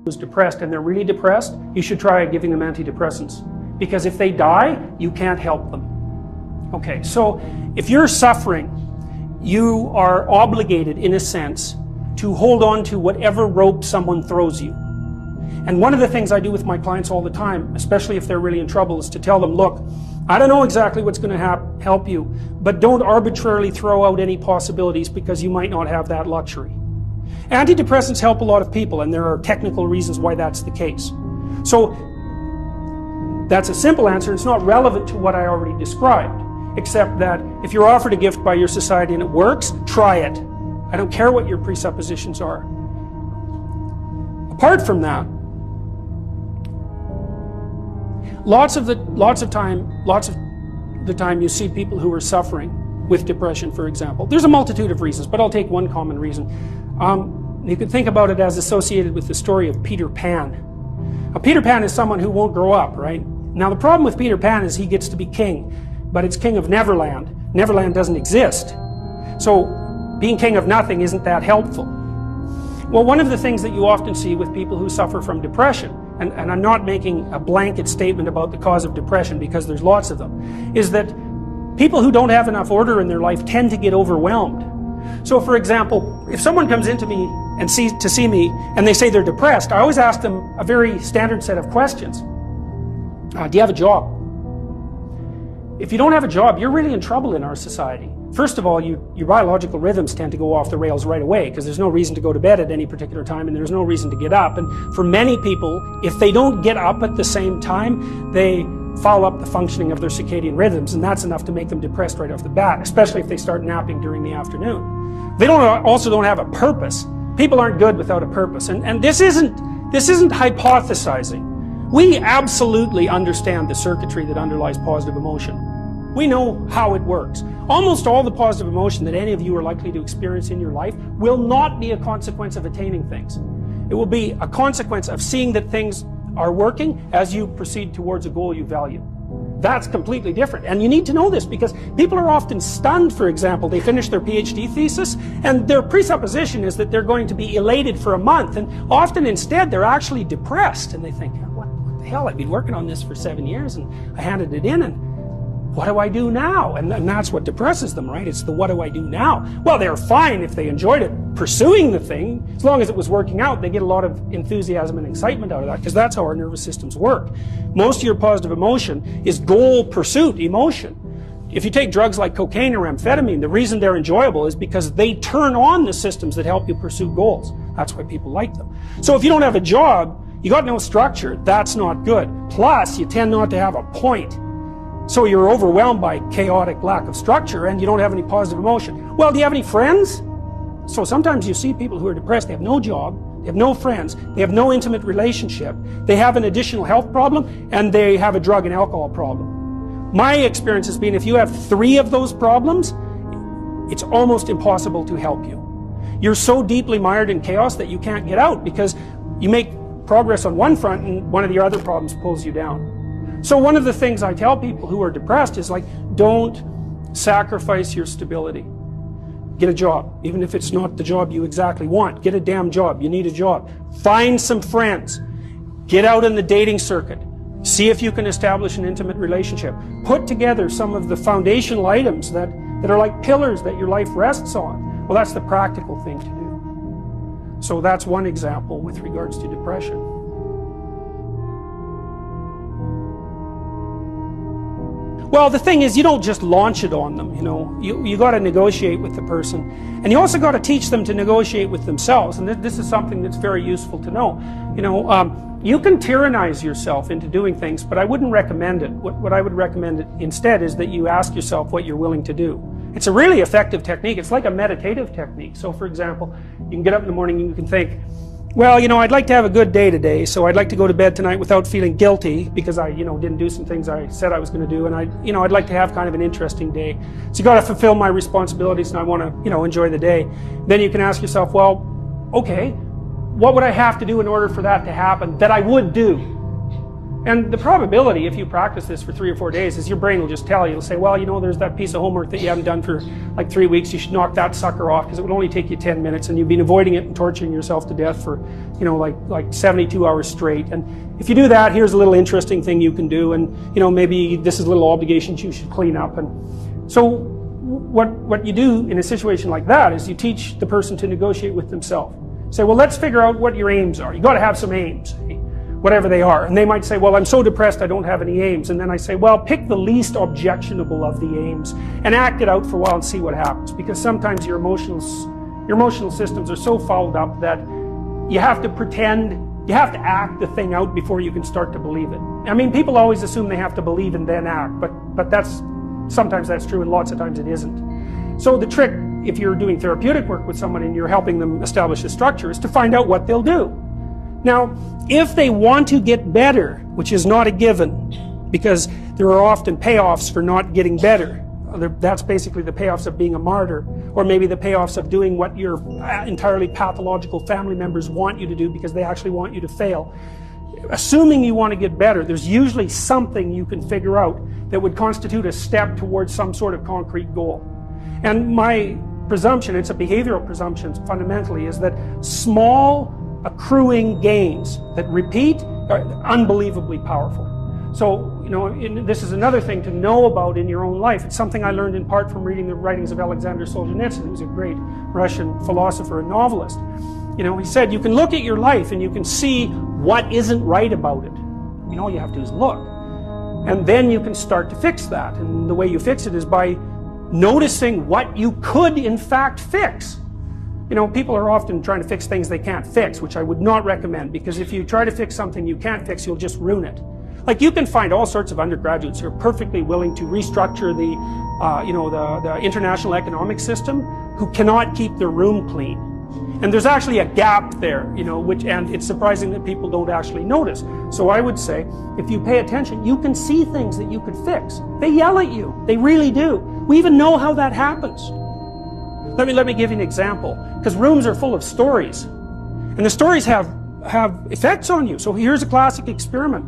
who's depressed and they're really depressed, you should try giving them antidepressants. Because if they die, you can't help them. Okay, so if you're suffering, you are obligated, in a sense, to hold on to whatever rope someone throws you. And one of the things I do with my clients all the time, especially if they're really in trouble, is to tell them, look, I don't know exactly what's going to help you, but don't arbitrarily throw out any possibilities because you might not have that luxury. Antidepressants help a lot of people, and there are technical reasons why that's the case. So that's a simple answer. It's not relevant to what I already described, except that if you're offered a gift by your society and it works, try it. I don't care what your presuppositions are. Apart from that, lots of the time you see people who are suffering with depression, for example. There's a multitude of reasons, but I'll take one common reason. You could think about it as associated with the story of Peter Pan. Now, Peter Pan is someone who won't grow up, right? Now the problem with Peter Pan is he gets to be king, but it's king of Neverland. Neverland doesn't exist. So being king of nothing isn't that helpful. Well, one of the things that you often see with people who suffer from depression, and I'm not making a blanket statement about the cause of depression because there's lots of them, is that people who don't have enough order in their life tend to get overwhelmed. So for example, if someone comes into me and to see me and they say they're depressed, I always ask them a very standard set of questions. Do you have a job? If you don't have a job, you're really in trouble in our society. First of all, your biological rhythms tend to go off the rails right away because there's no reason to go to bed at any particular time and there's no reason to get up. And for many people, if they don't get up at the same time, they foul up the functioning of their circadian rhythms, and that's enough to make them depressed right off the bat, especially if they start napping during the afternoon. They also don't have a purpose. People aren't good without a purpose, and this isn't hypothesizing. We absolutely understand the circuitry that underlies positive emotion. We know how it works. Almost all the positive emotion that any of you are likely to experience in your life will not be a consequence of attaining things. It will be a consequence of seeing that things are working as you proceed towards a goal you value. That's completely different. And you need to know this because people are often stunned, for example. They finish their PhD thesis and their presupposition is that they're going to be elated for a month, and often instead they're actually depressed and they think, what the hell, I've been working on this for 7 years and I handed it in, and what do I do now? And that's what depresses them, right? It's the what do I do now? Well, they're fine if they enjoyed it pursuing the thing. As long as it was working out, they get a lot of enthusiasm and excitement out of that because that's how our nervous systems work. Most of your positive emotion is goal pursuit emotion. If you take drugs like cocaine or amphetamine, the reason they're enjoyable is because they turn on the systems that help you pursue goals. That's why people like them. So if you don't have a job, you got no structure, that's not good. Plus, you tend not to have a point. So you're overwhelmed by chaotic lack of structure and you don't have any positive emotion. Well, do you have any friends? So sometimes you see people who are depressed, they have no job, they have no friends, they have no intimate relationship, they have an additional health problem, and they have a drug and alcohol problem. My experience has been if you have 3 of those problems, it's almost impossible to help you. You're so deeply mired in chaos that you can't get out because you make progress on one front and one of the other problems pulls you down. So one of the things I tell people who are depressed is like, don't sacrifice your stability. Get a job, even if it's not the job you exactly want. Get a damn job. You need a job. Find some friends. Get out in the dating circuit. See if you can establish an intimate relationship. Put together some of the foundational items that are like pillars that your life rests on. Well, that's the practical thing to do. So that's one example with regards to depression. Well, the thing is, you don't just launch it on them, you know. You got to negotiate with the person. And you also got to teach them to negotiate with themselves. And this is something that's very useful to know. You know, you can tyrannize yourself into doing things, but I wouldn't recommend it. What I would recommend instead is that you ask yourself what you're willing to do. It's a really effective technique. It's like a meditative technique. So, for example, you can get up in the morning and you can think, well, you know, I'd like to have a good day today, so I'd like to go to bed tonight without feeling guilty because I, you know, didn't do some things I said I was going to do, and I'd like to have kind of an interesting day. So you got to fulfill my responsibilities, and I want to, you know, enjoy the day. Then you can ask yourself, well, okay, what would I have to do in order for that to happen that I would do? And the probability, if you practice this for 3 or 4 days, is your brain will just tell you, it'll say, well, you know, there's that piece of homework that you haven't done for like 3 weeks, you should knock that sucker off because it would only take you 10 minutes and you've been avoiding it and torturing yourself to death for, you know, like 72 hours straight. And if you do that, here's a little interesting thing you can do, and, you know, maybe this is little obligations you should clean up. And so what you do in a situation like that is you teach the person to negotiate with themselves. Say, well, let's figure out what your aims are. You got to have some aims, whatever they are. And they might say, well, I'm so depressed I don't have any aims. And then I say, well, pick the least objectionable of the aims and act it out for a while and see what happens. Because sometimes your emotional systems are so fouled up that you have to pretend, you have to act the thing out before you can start to believe it. I mean, people always assume they have to believe and then act, but sometimes that's true and lots of times it isn't. So the trick, if you're doing therapeutic work with someone and you're helping them establish a structure, is to find out what they'll do. Now, if they want to get better, which is not a given, because there are often payoffs for not getting better. That's basically the payoffs of being a martyr, or maybe the payoffs of doing what your entirely pathological family members want you to do because they actually want you to fail. Assuming you want to get better, there's usually something you can figure out that would constitute a step towards some sort of concrete goal. And my presumption, it's a behavioral presumption fundamentally, is that small accruing gains that repeat are unbelievably powerful. So, you know, this is another thing to know about in your own life. It's something I learned in part from reading the writings of Alexander Solzhenitsyn, who's a great Russian philosopher and novelist. You know, he said, you can look at your life and you can see what isn't right about it. I mean, all you have to do is look. And then you can start to fix that. And the way you fix it is by noticing what you could in fact fix. You know, people are often trying to fix things they can't fix, which I would not recommend, because if you try to fix something you can't fix, you'll just ruin it. Like, you can find all sorts of undergraduates who are perfectly willing to restructure the international economic system, who cannot keep their room clean. And there's actually a gap there, you know, and it's surprising that people don't actually notice. So I would say, if you pay attention, you can see things that you could fix. They yell at you. They really do. We even know how that happens. Let me give you an example, because rooms are full of stories, and the stories have effects on you. So here's a classic experiment.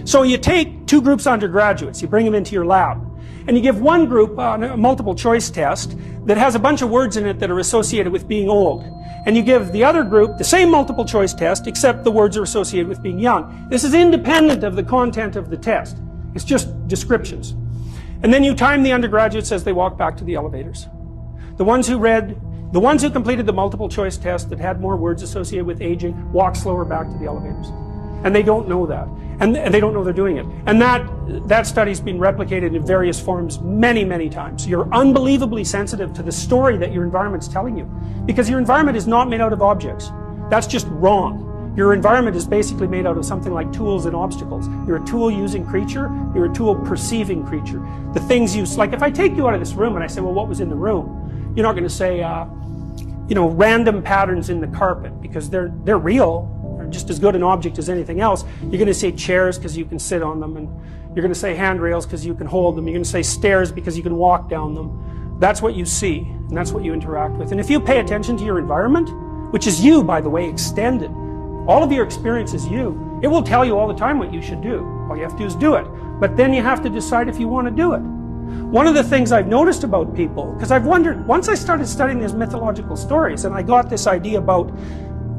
So you take 2 groups of undergraduates, you bring them into your lab, and you give one group a multiple choice test that has a bunch of words in it that are associated with being old, and you give the other group the same multiple choice test, except the words are associated with being young. This is independent of the content of the test. It's just descriptions. And then you time the undergraduates as they walk back to the elevators. The ones who completed the multiple choice test that had more words associated with aging walk slower back to the elevators. And they don't know that. And they don't know they're doing it. And that study's been replicated in various forms many, many times. You're unbelievably sensitive to the story that your environment's telling you. Because your environment is not made out of objects. That's just wrong. Your environment is basically made out of something like tools and obstacles. You're a tool-using creature. You're a tool-perceiving creature. The things you... Like, if I take you out of this room and I say, well, what was in the room? You're not going to say, you know, random patterns in the carpet, because they're real. They're just as good an object as anything else. You're going to say chairs because you can sit on them, and you're going to say handrails because you can hold them. You're going to say stairs because you can walk down them. That's what you see, and that's what you interact with. And if you pay attention to your environment, which is you, by the way, extended, all of your experience is you. It will tell you all the time what you should do. All you have to do is do it. But then you have to decide if you want to do it. One of the things I've noticed about people, because I've wondered, once I started studying these mythological stories, and I got this idea about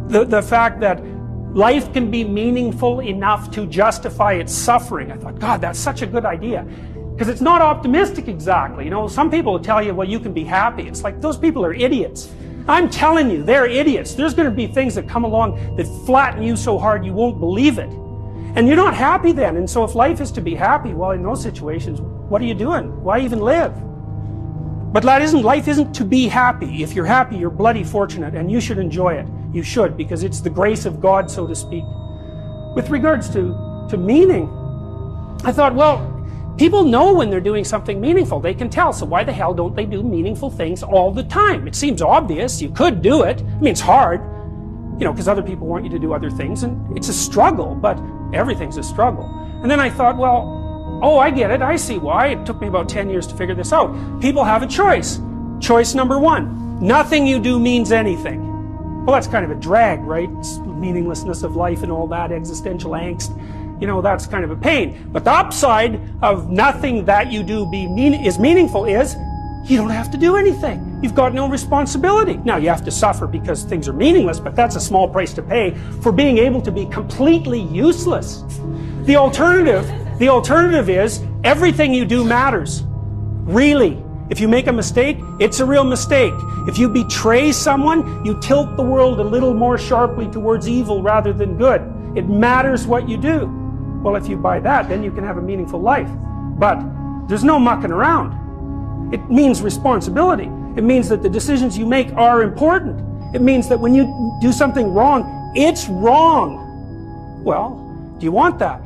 the fact that life can be meaningful enough to justify its suffering, I thought, God, that's such a good idea. Because it's not optimistic exactly. You know, some people will tell you, well, you can be happy. It's like, those people are idiots. I'm telling you, they're idiots. There's going to be things that come along that flatten you so hard you won't believe it. And you're not happy then. And so if life is to be happy, well, in those situations, what are you doing? Why even live? But life isn't to be happy. If you're happy, you're bloody fortunate, and you should enjoy it. You should, because it's the grace of God, so to speak. With regards to meaning, I thought, well, people know when they're doing something meaningful. They can tell, so why the hell don't they do meaningful things all the time? It seems obvious. You could do it. I mean, it's hard, you know, because other people want you to do other things, and it's a struggle, but everything's a struggle. And then I thought, well, oh, I get it. I see why. It took me about 10 years to figure this out. People have a choice. Choice number 1. Nothing you do means anything. Well, that's kind of a drag, right? It's meaninglessness of life and all that, existential angst. you know, that's kind of a pain. But the upside of nothing that you do is meaningful is you don't have to do anything. You've got no responsibility. Now, you have to suffer because things are meaningless, but that's a small price to pay for being able to be completely useless. The alternative is everything you do matters. Really. If you make a mistake, it's a real mistake. If you betray someone, you tilt the world a little more sharply towards evil rather than good. It matters what you do. Well, if you buy that, then you can have a meaningful life. But there's no mucking around. It means responsibility. It means that the decisions you make are important. It means that when you do something wrong, it's wrong. Well, do you want that?